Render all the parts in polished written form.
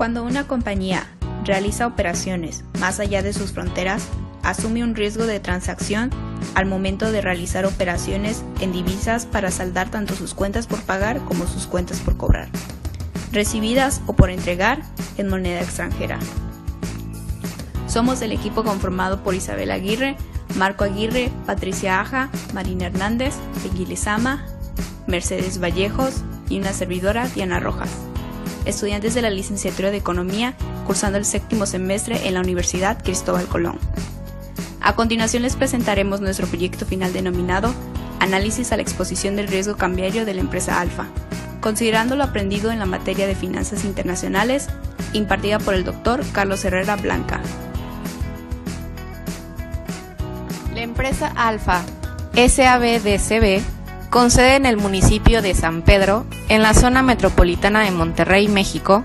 Cuando una compañía realiza operaciones más allá de sus fronteras, asume un riesgo de transacción al momento de realizar operaciones en divisas para saldar tanto sus cuentas por pagar como sus cuentas por cobrar, recibidas o por entregar en moneda extranjera. Somos el equipo conformado por Isabel Aguirre, Marco Aguirre, Patricia Aja, Marina Hernández, Peggy Lezama, Mercedes Vallejos y una servidora, Diana Rojas, estudiantes de la licenciatura de Economía cursando el 7º semestre en la Universidad Cristóbal Colón. A continuación les presentaremos nuestro proyecto final denominado Análisis a la exposición del riesgo cambiario de la empresa Alfa, considerando lo aprendido en la materia de finanzas internacionales, impartida por el Dr. Carlos Herrera Blanca. La empresa Alfa, SABDCB, con sede en el municipio de San Pedro, en la zona metropolitana de Monterrey, México,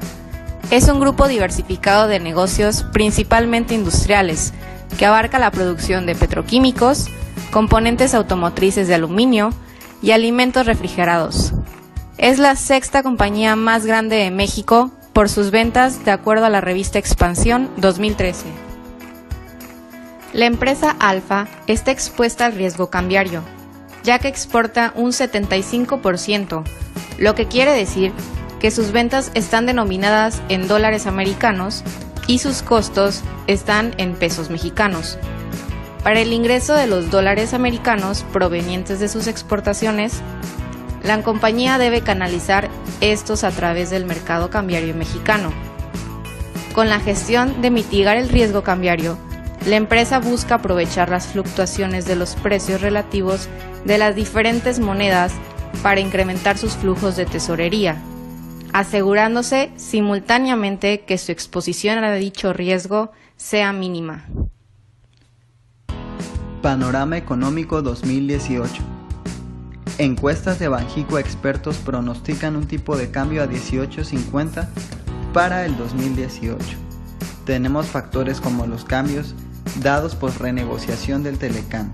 es un grupo diversificado de negocios principalmente industriales, que abarca la producción de petroquímicos, componentes automotrices de aluminio y alimentos refrigerados. Es la 6ª compañía más grande de México por sus ventas de acuerdo a la revista Expansión 2013. La empresa Alfa está expuesta al riesgo cambiario, ya que exporta un 75%, lo que quiere decir que sus ventas están denominadas en dólares americanos y sus costos están en pesos mexicanos. Para el ingreso de los dólares americanos provenientes de sus exportaciones, la compañía debe canalizar estos a través del mercado cambiario mexicano. Con la gestión de mitigar el riesgo cambiario, la empresa busca aprovechar las fluctuaciones de los precios relativos de las diferentes monedas para incrementar sus flujos de tesorería, asegurándose simultáneamente que su exposición a dicho riesgo sea mínima. Panorama económico 2018. Encuestas de Banjico expertos pronostican un tipo de cambio a 18.50 para el 2018. Tenemos factores como los cambios dados por renegociación del Telecán.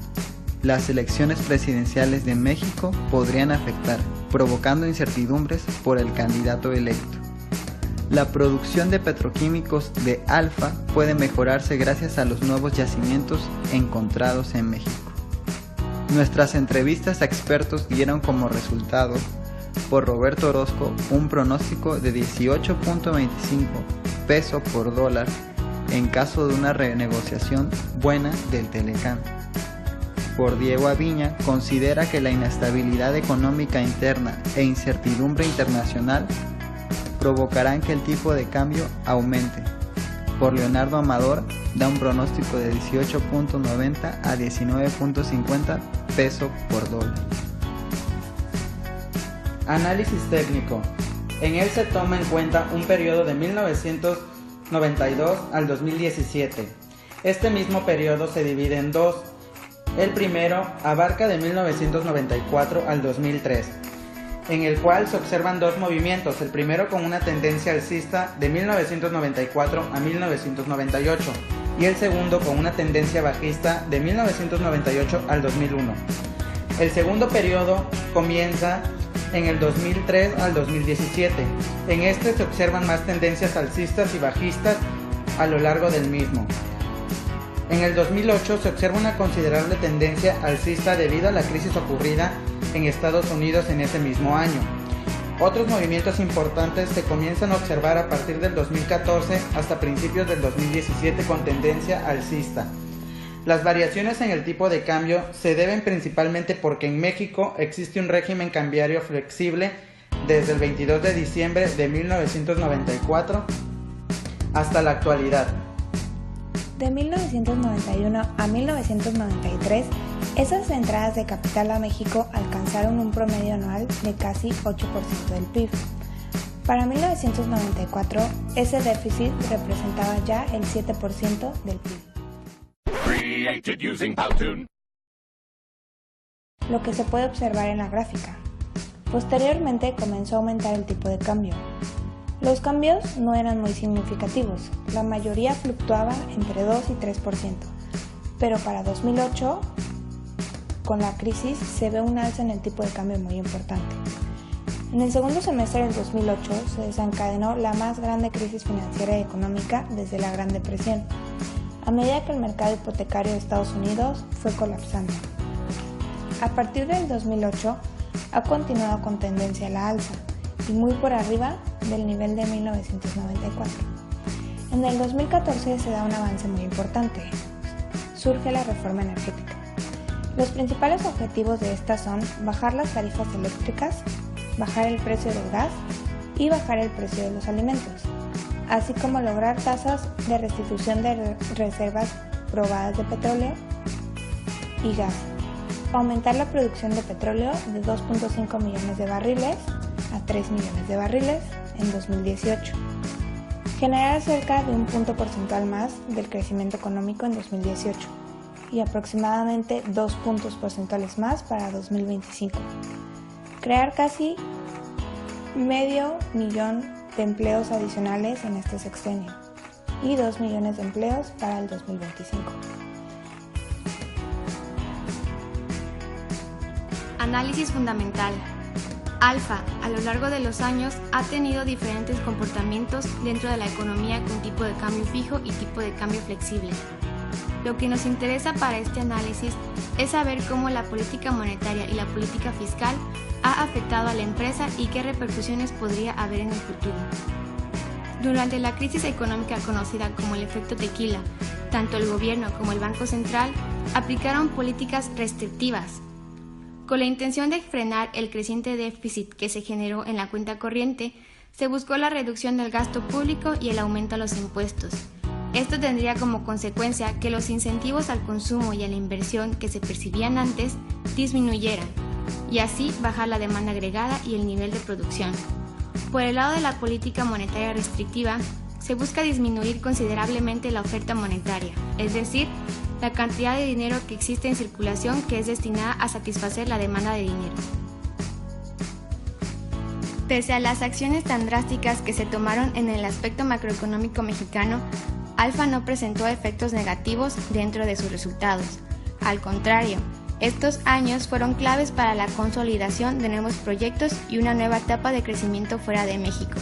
Las elecciones presidenciales de México podrían afectar, provocando incertidumbres por el candidato electo. La producción de petroquímicos de Alfa puede mejorarse gracias a los nuevos yacimientos encontrados en México. Nuestras entrevistas a expertos dieron como resultado, por Roberto Orozco, un pronóstico de 18.25 pesos por dólar en caso de una renegociación buena del Telecán. Por Diego Aviña, considera que la inestabilidad económica interna e incertidumbre internacional provocarán que el tipo de cambio aumente. Por Leonardo Amador, da un pronóstico de 18.90 a 19.50 pesos por dólar. Análisis técnico. En él se toma en cuenta un periodo de 1992 al 2017. Este mismo periodo se divide en dos. El primero abarca de 1994 al 2003, en el cual se observan dos movimientos, el primero con una tendencia alcista de 1994 a 1998 y el segundo con una tendencia bajista de 1998 al 2001. El segundo periodo comienza en el 2003 al 2017. En este se observan más tendencias alcistas y bajistas a lo largo del mismo. En el 2008 se observa una considerable tendencia alcista debido a la crisis ocurrida en Estados Unidos en ese mismo año. Otros movimientos importantes se comienzan a observar a partir del 2014 hasta principios del 2017 con tendencia alcista. Las variaciones en el tipo de cambio se deben principalmente porque en México existe un régimen cambiario flexible desde el 22 de diciembre de 1994 hasta la actualidad. De 1991 a 1993, esas entradas de capital a México alcanzaron un promedio anual de casi 8% del PIB. Para 1994, ese déficit representaba ya el 7% del PIB. Lo que se puede observar en la gráfica. Posteriormente comenzó a aumentar el tipo de cambio. Los cambios no eran muy significativos, la mayoría fluctuaba entre 2 y 3%, pero para 2008, con la crisis, se ve un alza en el tipo de cambio muy importante. En el segundo semestre del 2008 se desencadenó la más grande crisis financiera y económica desde la Gran Depresión, a medida que el mercado hipotecario de Estados Unidos fue colapsando. A partir del 2008 ha continuado con tendencia a la alza y muy por arriba del nivel de 1994. En el 2014 se da un avance muy importante. Surge la reforma energética. Los principales objetivos de esta son bajar las tarifas eléctricas, bajar el precio del gas y bajar el precio de los alimentos, así como lograr tasas de restitución de reservas probadas de petróleo y gas, aumentar la producción de petróleo de 2.5 millones de barriles a 3 millones de barriles en 2018, generar cerca de un punto porcentual más del crecimiento económico en 2018 y aproximadamente 2 puntos porcentuales más para 2025. Crear casi 500,000 de empleos adicionales en este sexenio y 2 millones de empleos para el 2025. Análisis fundamental. Alfa, a lo largo de los años, ha tenido diferentes comportamientos dentro de la economía con tipo de cambio fijo y tipo de cambio flexible. Lo que nos interesa para este análisis es saber cómo la política monetaria y la política fiscal ha afectado a la empresa y qué repercusiones podría haber en el futuro. Durante la crisis económica conocida como el efecto tequila, tanto el gobierno como el Banco Central aplicaron políticas restrictivas, con la intención de frenar el creciente déficit que se generó en la cuenta corriente. Se buscó la reducción del gasto público y el aumento a los impuestos. Esto tendría como consecuencia que los incentivos al consumo y a la inversión que se percibían antes disminuyeran, y así bajar la demanda agregada y el nivel de producción. Por el lado de la política monetaria restrictiva, se busca disminuir considerablemente la oferta monetaria, es decir, la cantidad de dinero que existe en circulación que es destinada a satisfacer la demanda de dinero. Pese a las acciones tan drásticas que se tomaron en el aspecto macroeconómico mexicano, Alfa no presentó efectos negativos dentro de sus resultados. Al contrario, estos años fueron claves para la consolidación de nuevos proyectos y una nueva etapa de crecimiento fuera de México.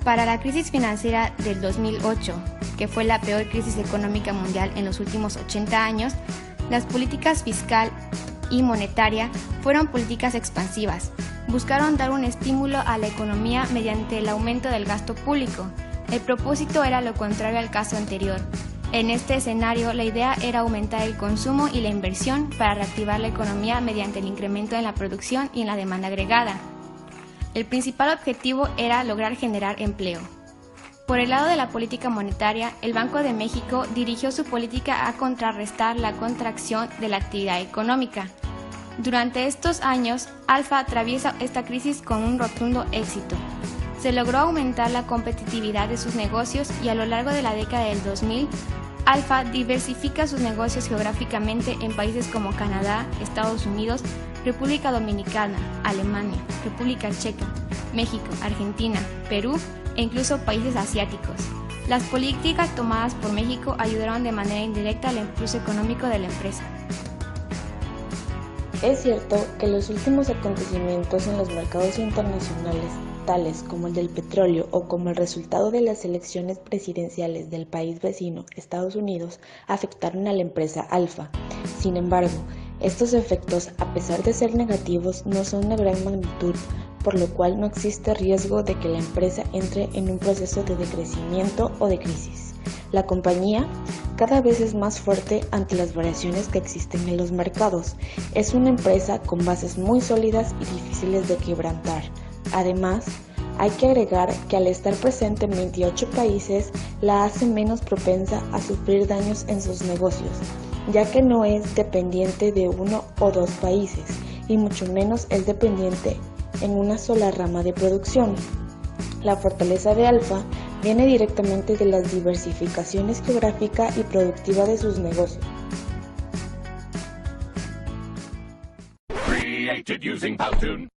Para la crisis financiera del 2008, que fue la peor crisis económica mundial en los últimos 80 años, las políticas fiscal y monetaria fueron políticas expansivas. Buscaron dar un estímulo a la economía mediante el aumento del gasto público. El propósito era lo contrario al caso anterior. En este escenario, la idea era aumentar el consumo y la inversión para reactivar la economía mediante el incremento en la producción y en la demanda agregada. El principal objetivo era lograr generar empleo. Por el lado de la política monetaria, el Banco de México dirigió su política a contrarrestar la contracción de la actividad económica. Durante estos años, Alfa atraviesa esta crisis con un rotundo éxito. Se logró aumentar la competitividad de sus negocios y a lo largo de la década del 2000, Alfa diversifica sus negocios geográficamente en países como Canadá, Estados Unidos, República Dominicana, Alemania, República Checa, México, Argentina, Perú e incluso países asiáticos. Las políticas tomadas por México ayudaron de manera indirecta al impulso económico de la empresa. Es cierto que los últimos acontecimientos en los mercados internacionales, tales como el del petróleo o como el resultado de las elecciones presidenciales del país vecino, Estados Unidos, afectaron a la empresa Alfa. Sin embargo, estos efectos, a pesar de ser negativos, no son de gran magnitud, por lo cual no existe riesgo de que la empresa entre en un proceso de decrecimiento o de crisis. La compañía cada vez es más fuerte ante las variaciones que existen en los mercados. Es una empresa con bases muy sólidas y difíciles de quebrantar. Además, hay que agregar que al estar presente en 28 países, la hace menos propensa a sufrir daños en sus negocios, ya que no es dependiente de uno o dos países, y mucho menos es dependiente en una sola rama de producción. La fortaleza de Alfa viene directamente de las diversificaciones geográfica y productiva de sus negocios. Created using Powtoon.